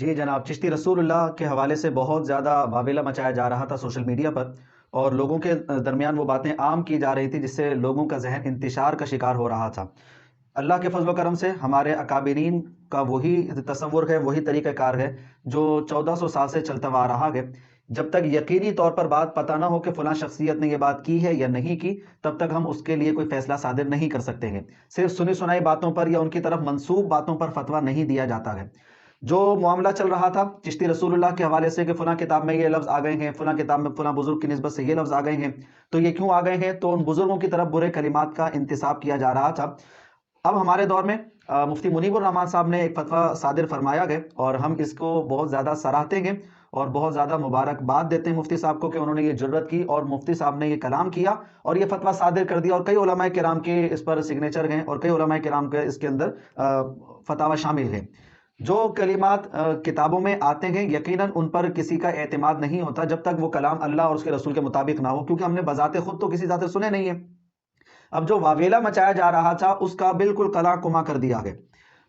جی جناب، چشتی رسول اللہ کے حوالے سے بہت زیادہ واویلا مچایا جا رہا تھا سوشل میڈیا پر، اور لوگوں کے درمیان وہ باتیں عام کی جا رہی تھی جس سے لوگوں کا ذہن انتشار کا شکار ہو رہا تھا۔ اللہ کے فضل و کرم سے ہمارے اکابرین کا وہی تصور ہے، وہی طریقہ کار ہے جو 1400 سال سے چلتا ہوا آ رہا ہے۔ جب تک یقینی طور پر بات پتہ نہ ہو کہ فلاں شخصیت نے یہ بات کی ہے یا نہیں کی، تب تک ہم اس کے لیے کوئی فیصلہ صادر نہیں کر سکتے ہیں۔ صرف سنی سنائی باتوں پر یا ان کی طرف منسوب باتوں پر فتویٰ نہیں دیا جاتا ہے۔ جو معاملہ چل رہا تھا چشتی رسول اللہ کے حوالے سے کہ فلاں کتاب میں یہ لفظ آ گئے ہیں، فلاں کتاب میں فلاں بزرگ کی نسبت سے یہ لفظ آ گئے ہیں، تو یہ کیوں آ گئے ہیں؟ تو ان بزرگوں کی طرف برے کلمات کا انتساب کیا جا رہا تھا۔ اب ہمارے دور میں مفتی منیب الرحمان صاحب نے ایک فتویٰ صادر فرمایا گیا، اور ہم اس کو بہت زیادہ سراہتے ہیں اور بہت زیادہ مبارکباد دیتے ہیں مفتی صاحب کو کہ انہوں نے یہ جرت کی اور مفتی صاحب نے یہ کلام کیا اور یہ فتویٰ صادر کر دیا، اور کئی علماء کرام کے اس پر سگنیچر ہیں اور کئی علماء کرام کے اس کے اندر فتاوی شامل ہیں۔ جو کلمات کتابوں میں آتے ہیں یقیناً ان پر کسی کا اعتماد نہیں ہوتا جب تک وہ کلام اللہ اور اس کے رسول کے مطابق نہ ہو، کیونکہ ہم نے بذات خود تو کسی ذات سنے نہیں ہے۔ اب جو واویلا مچایا جا رہا تھا اس کا بالکل کلا کما کر دیا گیا۔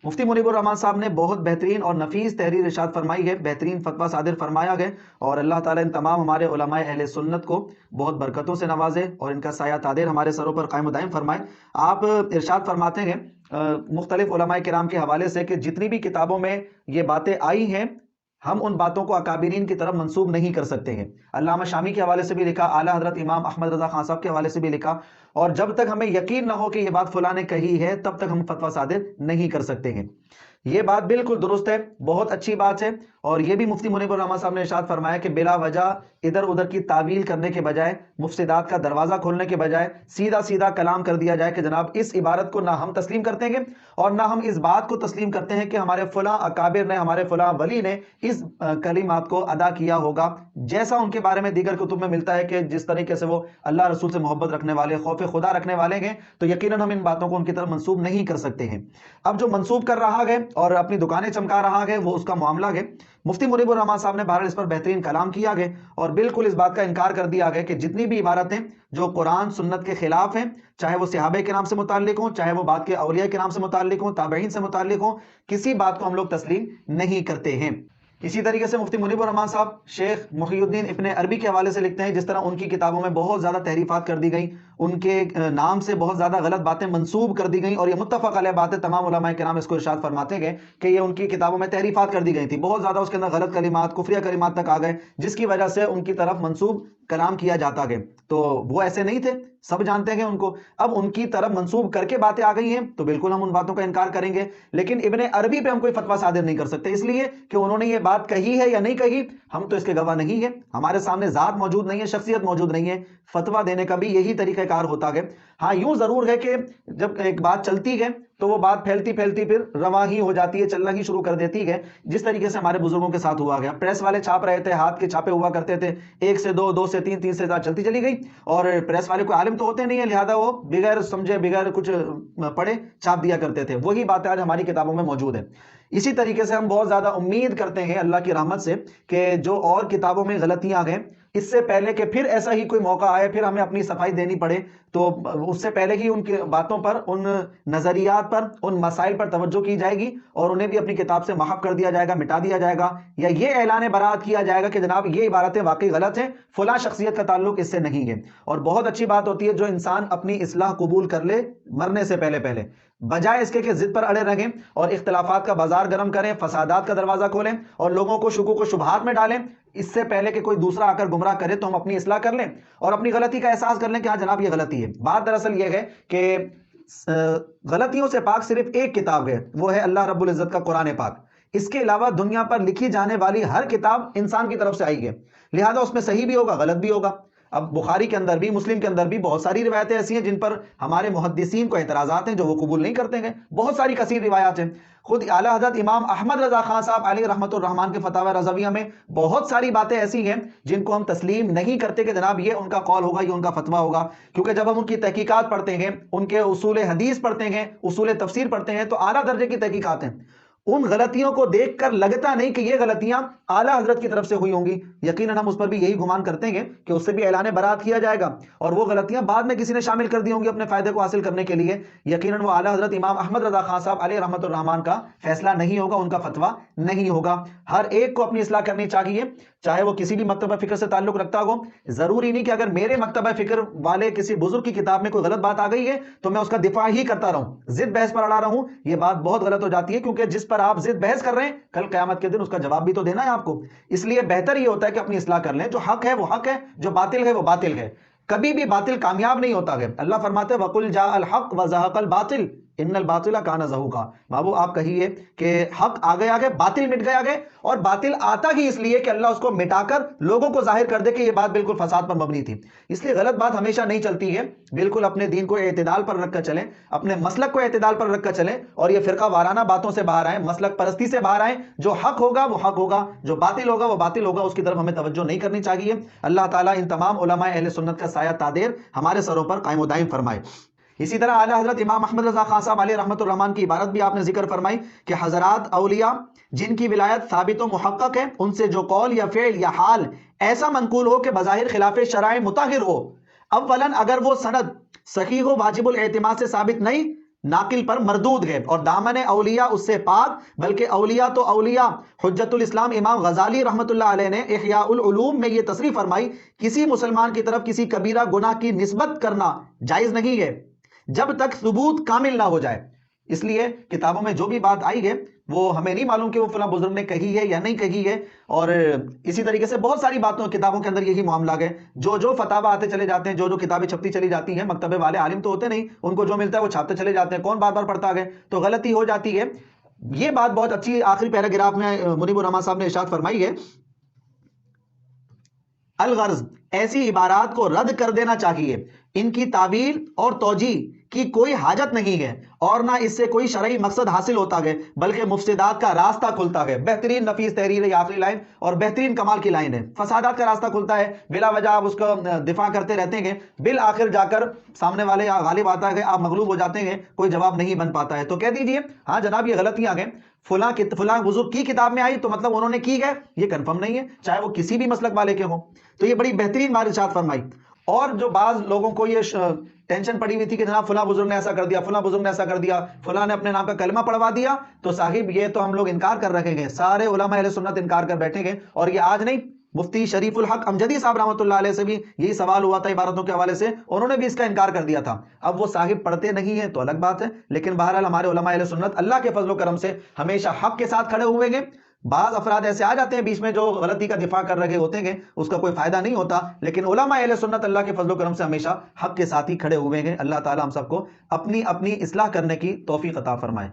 مفتی منیب الرحمان صاحب نے بہت بہترین اور نفیس تحریر ارشاد فرمائی ہے، بہترین فتویٰ صادر فرمایا گیا، اور اللہ تعالیٰ ان تمام ہمارے علماء اہل سنت کو بہت برکتوں سے نوازے اور ان کا سایہ تادیر ہمارے سروں پر قائم و دائم فرمائے۔ آپ ارشاد فرماتے ہیں مختلف علماء کرام کے حوالے سے کہ جتنی بھی کتابوں میں یہ باتیں آئی ہیں ہم ان باتوں کو اکابرین کی طرف منسوب نہیں کر سکتے ہیں۔ علامہ شامی کے حوالے سے بھی لکھا، اعلیٰ حضرت امام احمد رضا خان صاحب کے حوالے سے بھی لکھا، اور جب تک ہمیں یقین نہ ہو کہ یہ بات فلاں نے کہی ہے تب تک ہم فتویٰ صادر نہیں کر سکتے ہیں۔ یہ بات بالکل درست ہے، بہت اچھی بات ہے، اور یہ بھی مفتی منیب الرحمان صاحب نے ارشاد فرمایا کہ بلا وجہ ادھر ادھر کی تعویل کرنے کے بجائے، مفسدات کا دروازہ کھولنے کے بجائے سیدھا سیدھا کلام کر دیا جائے کہ جناب اس عبارت کو نہ ہم تسلیم کرتے ہیں اور نہ ہم اس بات کو تسلیم کرتے ہیں کہ ہمارے فلاں اکابر نے، ہمارے فلاں ولی نے اس کلمات کو ادا کیا ہوگا جیسا ان کے بارے میں دیگر کتب میں ملتا ہے کہ جس طریقے سے وہ اللہ رسول سے محبت رکھنے والے، خوف خدا رکھنے والے ہیں، تو یقیناً ہم ان باتوں کو ان کی طرف منسوب نہیں کر سکتے ہیں۔ اب جو منسوب کر رہا ہے اور اپنی دکانیں چمکا رہا ہے وہ اس کا معاملہ ہے۔ مفتی منیب الرحمان صاحب نے بہرحال اس پر بہترین کلام کیا گیا اور بالکل اس بات کا انکار کر دیا گیا کہ جتنی بھی عبارتیں جو قرآن سنت کے خلاف ہیں، چاہے وہ صحابہ کرام سے متعلق ہوں، چاہے وہ بعد کے اولیاء کرام سے متعلق ہوں، تابعین سے متعلق ہوں، کسی بات کو ہم لوگ تسلیم نہیں کرتے ہیں۔ اسی طریقے سے مفتی منیب الرحمان صاحب شیخ محی الدین ابن عربی کے حوالے سے لکھتے ہیں، جس طرح ان کی کتابوں میں بہت زیادہ تحریفات کر دی گئیں، ان کے نام سے بہت زیادہ غلط باتیں منسوب کر دی گئیں، اور یہ متفق علیہ باتیں تمام علماء کرام اس کو ارشاد فرماتے گئے کہ یہ ان کی کتابوں میں تحریفات کر دی گئی تھی، بہت زیادہ اس کے اندر غلط کلمات، کفریہ کلمات تک آ گئے، جس کی وجہ سے ان کی طرف منسوب کلام کیا جاتا گیا۔ تو وہ ایسے نہیں تھے، سب جانتے ہیں ان کو، اب ان کی طرف منسوب کر کے باتیں آ گئی ہیں تو بالکل ہم ان باتوں کا انکار کریں گے، لیکن ابن عربی پہ ہم کوئی فتویٰ صادر نہیں کر سکتے، اس لیے کہ انہوں نے یہ بات کہی ہے یا نہیں کہی ہم تو اس کے گواہ نہیں ہیں، ہمارے سامنے ذات موجود نہیں ہے، شخصیت موجود نہیں ہے، فتویٰ دینے کا بھی یہی طریقہ کار ہوتا ہے۔ ہاں یوں ضرور ہے کہ جب ایک بات چلتی ہے تو وہ بات پھیلتی پھیلتی پھر رواں ہی ہو جاتی ہے، چلنا ہی شروع کر دیتی ہے، جس طریقے سے ہمارے بزرگوں کے ساتھ ہوا گیا۔ پریس والے چھاپ رہے تھے، ہاتھ کے چھاپے ہوا کرتے تھے، 1 سے 2، 2 سے 3، 3 سے 4 چلتی چلی گئی، اور پریس والے کوئی عالم تو ہوتے نہیں ہے، لہذا وہ بغیر سمجھے بغیر کچھ پڑھے چھاپ دیا کرتے تھے۔ وہی باتیں آج ہماری کتابوں میں موجود ہیں۔ اسی طریقے سے ہم بہت زیادہ امید کرتے ہیں اللہ کی رحمت سے کہ جو اور کتابوں میں غلطیاں آ گئیں، اس سے پہلے کہ پھر ایسا ہی کوئی موقع آئے، پھر ہمیں اپنی صفائی دینی پڑے، تو اس سے پہلے ہی ان کی باتوں پر، ان نظریات پر، ان مسائل پر توجہ کی جائے گی اور انہیں بھی اپنی کتاب سے محو کر دیا جائے گا، مٹا دیا جائے گا، یا یہ اعلان برات کیا جائے گا کہ جناب یہ عبارتیں واقعی غلط ہیں، فلاں شخصیت کا تعلق اس سے نہیں ہے۔ اور بہت اچھی بات ہوتی ہے جو انسان اپنی اصلاح قبول کر لے مرنے سے پہلے بجائے اس کے کہ ضد پر اڑے رہیں اور اختلافات کا بازار گرم کریں، فسادات کا دروازہ کھولیں اور لوگوں کو شکوک و شبہات میں ڈالیں، اس سے پہلے کہ کوئی دوسرا آ کر گمراہ کرے تو ہم اپنی اصلاح کر لیں اور اپنی غلطی کا احساس کر لیں کہ ہاں جناب یہ غلطی ہے۔ بات دراصل یہ ہے کہ غلطیوں سے پاک صرف ایک کتاب ہے، وہ ہے اللہ رب العزت کا قرآن پاک۔ اس کے علاوہ دنیا پر لکھی جانے والی ہر کتاب انسان کی طرف سے آئی ہے، لہذا اس میں صحیح بھی ہوگا، غلط بھی ہوگا۔ اب بخاری کے اندر بھی، مسلم کے اندر بھی بہت ساری روایتیں ایسی ہیں جن پر ہمارے محدثین کو اعتراضات ہیں جو وہ قبول نہیں کرتے ہیں، بہت ساری کثیر روایات ہیں۔ خود اعلیٰ حضرت امام احمد رضا خان صاحب علیہ رحمۃ الرحمان کے فتاوی رضویہ میں بہت ساری باتیں ایسی ہیں جن کو ہم تسلیم نہیں کرتے کہ جناب یہ ان کا قول ہوگا، یہ ان کا فتویٰ ہوگا، کیونکہ جب ہم ان کی تحقیقات پڑھتے ہیں، ان کے اصول حدیث پڑھتے ہیں، اصول تفسیر پڑھتے ہیں، تو اعلیٰ درجے کی تحقیقات ہیں، ان غلطیوں کو دیکھ کر لگتا نہیں کہ یہ غلطیاں اعلیٰ حضرت کی طرف سے ہوئی ہوں گی، یقیناً ہم اس پر بھی یہی گمان کرتے ہیں کہ اس سے بھی اعلان برات کیا جائے گا، اور وہ غلطیاں بعد میں کسی نے شامل کر دی ہوں گی اپنے فائدے کو حاصل کرنے کے لیے، یقیناً وہ اعلیٰ حضرت امام احمد رضا خان صاحب علیہ رحمۃ الرحمان کا فیصلہ نہیں ہوگا، ان کا فتویٰ نہیں ہوگا۔ ہر ایک کو اپنی اصلاح کرنی چاہیے، چاہے وہ کسی بھی مکتبہ فکر سے تعلق رکھتا ہو۔ ضروری نہیں کہ اگر میرے مکتبہ فکر والے کسی بزرگ کی کتاب میں کوئی غلط بات آ گئی ہے تو میں اس کا دفاع ہی کرتا رہوں، ضد بحث پر اڑا رہوں، یہ بات بہت غلط ہو جاتی ہے، کیونکہ جس پر آپ ضد بحث کر رہے ہیں کل قیامت کے دن اس کا جواب بھی تو دینا ہے آپ کو۔ اس لیے بہتر یہ ہوتا ہے کہ اپنی اصلاح کر لیں، جو حق ہے وہ حق ہے، جو باطل ہے وہ باطل ہے، کبھی بھی باطل کامیاب نہیں ہوتا ہے۔ اللہ فرماتے ہیں وَقُلْ جَاءَ الْحَقُّ وَزَهَقَ الْبَاطِلُ ان الباطل کان زہوقا، محبوب آپ کہیے کہ حق آگے آگے باطل مٹ گیا آگے، اور باطل آتا ہی اس لیے کہ اللہ اس کو مٹا کر لوگوں کو ظاہر کر دے کہ یہ بات بالکل فساد پر مبنی تھی۔ اس لیے غلط بات ہمیشہ نہیں چلتی ہے، بالکل اپنے دین کو اعتدال پر رکھ کر چلیں، اپنے مسلک کو اعتدال پر رکھ کر چلیں، اور یہ فرقہ وارانہ باتوں سے باہر آئیں، مسلک پرستی سے باہر آئیں۔ جو حق ہوگا وہ حق ہوگا، جو باطل ہوگا وہ باطل ہوگا، اس کی طرف ہمیں توجہ نہیں کرنی چاہیے۔ اللہ تعالیٰ ان تمام علماء اہل سنت کا سایہ تادیر ہمارے سروں پر قائم و دائم فرمائے۔ اسی طرح اعلیٰ حضرت امام احمد رضا خان صاحب علیہ رحمۃ الرحمان کی عبارت بھی آپ نے ذکر فرمائی کہ حضرات اولیاء جن کی ولایت ثابت و محقق ہے، ان سے جو قول یا فعل یا حال ایسا منقول ہو کہ بظاہر خلاف شرائع مطہر ہو، اولاً اگر وہ سند صحیح و واجب الاعتماد سے ثابت نہیں، ناقل پر مردود ہے، اور دامن اولیاء اس سے پاک، بلکہ اولیاء تو اولیاء۔ حجت الاسلام امام غزالی رحمۃ اللہ علیہ نے احیاء العلوم میں یہ تصریح فرمائی، کسی مسلمان کی طرف کسی کبیرہ گناہ کی نسبت کرنا جائز نہیں ہے جب تک ثبوت کامل نہ ہو جائے۔ اس لیے کتابوں میں جو بھی بات آئی ہے وہ ہمیں نہیں معلوم کہ وہ فلاں بزرگ نے کہی ہے یا نہیں کہی ہے، اور اسی طریقے سے بہت ساری باتوں کتابوں کے اندر یہی معاملہ ہے، جو فتاوی آتے چلے جاتے ہیں، جو کتابیں چھپتی چلی جاتی ہیں، مکتبے والے عالم تو ہوتے نہیں، ان کو جو ملتا ہے وہ چھاپتے چلے جاتے ہیں، کون بار بار پڑھتا ہے، تو غلطی ہو جاتی ہے۔ یہ بات بہت اچھی آخری پیراگراف میں منیب الرحمن صاحب نے ارشاد فرمائی ہے، الغرض ایسی عبارات کو رد کر دینا چاہیے، ان کی تعویل اور توجیہ کی کوئی حاجت نہیں ہے، اور نہ اس سے کوئی شرعی مقصد حاصل ہوتا ہے، بلکہ مفسدات کا راستہ کھلتا ہے۔ بہترین نفیس تحریر ہے یہ آخری لائن، اور بہترین کمال کی لائن ہے، فسادات کا راستہ کھلتا ہے، بلا وجہ آپ اس کا دفاع کرتے رہتے ہیں، بالآخر جا کر سامنے والے غالب آتا ہے، آپ مغلوب ہو جاتے ہیں، کوئی جواب نہیں بن پاتا ہے، تو کہہ دیجئے ہاں جناب یہ غلطیاں ہیں، فلاں بزرگ کی کتاب میں آئی تو مطلب انہوں نے کی ہے، یہ کنفرم نہیں ہے، چاہے وہ کسی بھی مسلک والے کے ہوں۔ تو یہ بڑی بہترین بات ارشاد فرمائی۔ اور جو بعض لوگوں کو یہ ٹینشن پڑی ہوئی تھی کہ جناب فلاں بزرگ نے ایسا کر دیا، فلاں بزرگ نے ایسا کر دیا، فلاں نے اپنے نام کا کلمہ پڑھوا دیا، تو صاحب یہ تو ہم لوگ انکار کر رکھیں گے، سارے علماء اہل سنت انکار کر بیٹھیں گے، اور یہ آج نہیں، مفتی شریف الحق امجدی صاحب رحمۃ اللہ علیہ سے بھی یہی سوال ہوا تھا عبارتوں کے حوالے سے، انہوں نے بھی اس کا انکار کر دیا تھا۔ اب وہ صاحب پڑھتے نہیں ہیں تو الگ بات ہے، لیکن بہرحال ہمارے علماء اہل سنت اللہ کے فضل و کرم سے ہمیشہ حق کے ساتھ کھڑے ہوئے گے۔ بعض افراد ایسے آ جاتے ہیں بیچ میں جو غلطی کا دفاع کر رہے ہوتے ہیں، اس کا کوئی فائدہ نہیں ہوتا، لیکن علماء اہل سنت اللہ کے فضل و کرم سے ہمیشہ حق کے ساتھ ہی کھڑے ہوئے ہیں۔ اللہ تعالی ہم سب کو اپنی اصلاح کرنے کی توفیق عطا فرمائے۔